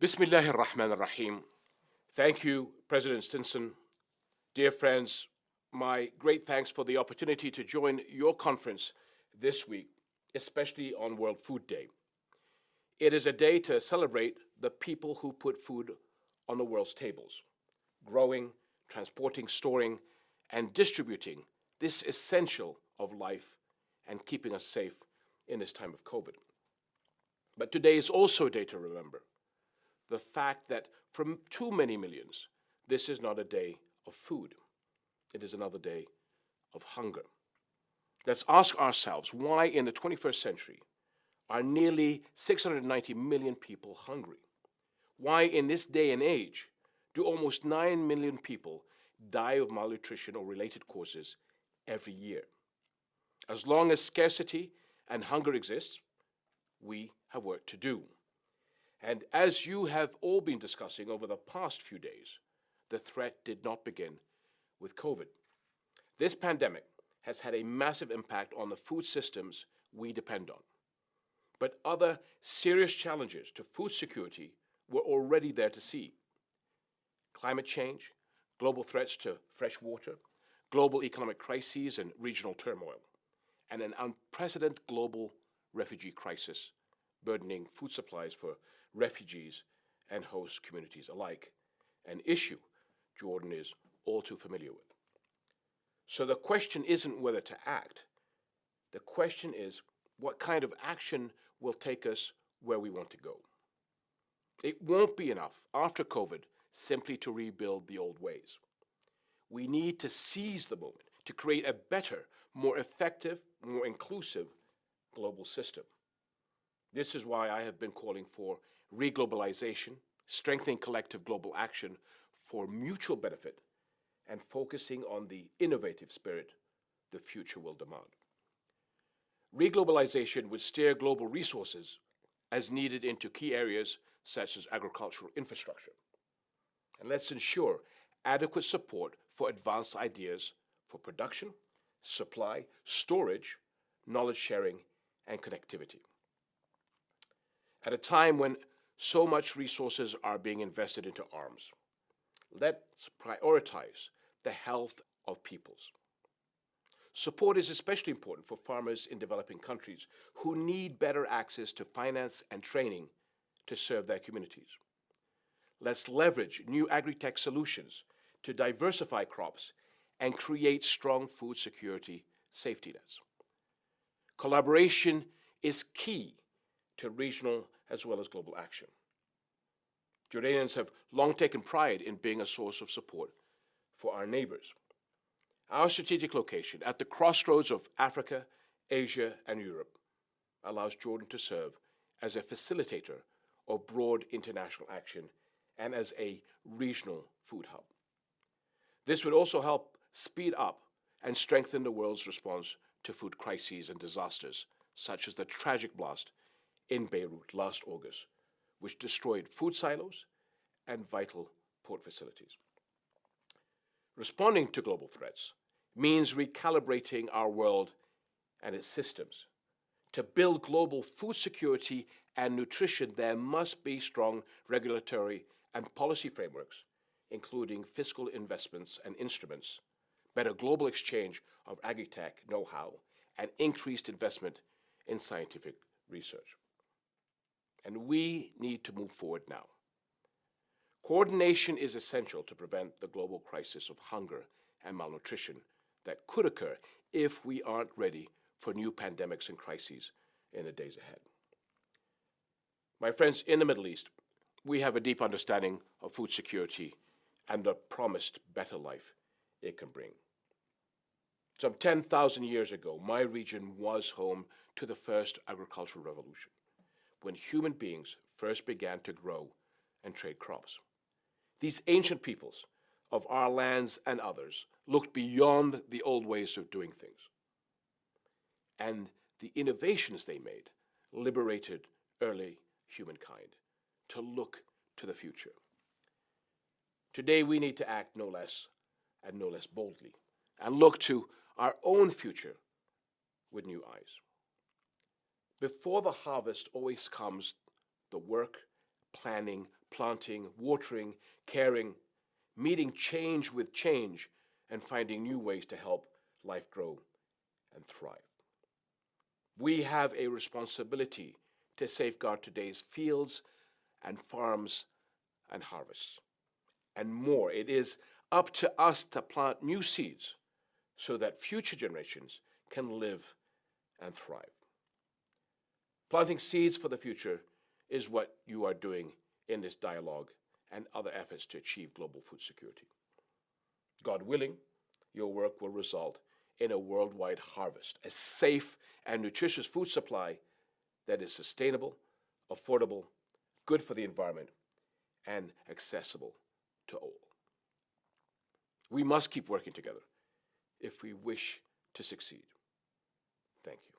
Bismillah ar-Rahman ar-Rahim. Thank you, President Stinson. Dear friends, my great thanks for the opportunity to join your conference this week, especially on World Food Day. It is a day to celebrate the people who put food on the world's tables, growing, transporting, storing, and distributing this essential of life and keeping us safe in this time of COVID. But today is also a day to remember the fact that for too many millions, this is not a day of food. It is another day of hunger. Let's ask ourselves why in the 21st century are nearly 690 million people hungry? Why in this day and age do almost 9 million people die of malnutrition or related causes every year? As long as scarcity and hunger exists, we have work to do. And as you have all been discussing over the past few days, the threat did not begin with COVID. This pandemic has had a massive impact on the food systems we depend on. But other serious challenges to food security were already there to see. Climate change, global threats to fresh water, global economic crises and regional turmoil, and an unprecedented global refugee crisis burdening food supplies for refugees and host communities alike, an issue Jordan is all too familiar with. So the question isn't whether to act. The question is what kind of action will take us where we want to go. It won't be enough after COVID simply to rebuild the old ways. We need to seize the moment to create a better, more effective, more inclusive global system. This is why I have been calling for reglobalization, strengthening collective global action for mutual benefit, and focusing on the innovative spirit the future will demand. Reglobalization would steer global resources as needed into key areas such as agricultural infrastructure. And let's ensure adequate support for advanced ideas for production, supply, storage, knowledge sharing, and connectivity. At a time when so much resources are being invested into arms, let's prioritize the health of peoples. Support is especially important for farmers in developing countries who need better access to finance and training to serve their communities. Let's leverage new agri-tech solutions to diversify crops and create strong food security safety nets. Collaboration is key to regional as well as global action. Jordanians have long taken pride in being a source of support for our neighbors. Our strategic location at the crossroads of Africa, Asia, and Europe allows Jordan to serve as a facilitator of broad international action and as a regional food hub. This would also help speed up and strengthen the world's response to food crises and disasters, such as the tragic blast in Beirut last August, which destroyed food silos and vital port facilities. Responding to global threats means recalibrating our world and its systems. To build global food security and nutrition, there must be strong regulatory and policy frameworks, including fiscal investments and instruments, better global exchange of agri-tech know-how, and increased investment in scientific research. And we need to move forward now. Coordination is essential to prevent the global crisis of hunger and malnutrition that could occur if we aren't ready for new pandemics and crises in the days ahead. My friends, in the Middle East, we have a deep understanding of food security and the promised better life it can bring. Some 10,000 years ago, my region was home to the first agricultural revolution, when human beings first began to grow and trade crops. These ancient peoples of our lands and others looked beyond the old ways of doing things. And the innovations they made liberated early humankind to look to the future. Today we need to act no less and no less boldly and look to our own future with new eyes. Before the harvest always comes the work, planning, planting, watering, caring, meeting change with change, and finding new ways to help life grow and thrive. We have a responsibility to safeguard today's fields and farms and harvests. And more, it is up to us to plant new seeds so that future generations can live and thrive. Planting seeds for the future is what you are doing in this dialogue and other efforts to achieve global food security. God willing, your work will result in a worldwide harvest, a safe and nutritious food supply that is sustainable, affordable, good for the environment, and accessible to all. We must keep working together if we wish to succeed. Thank you.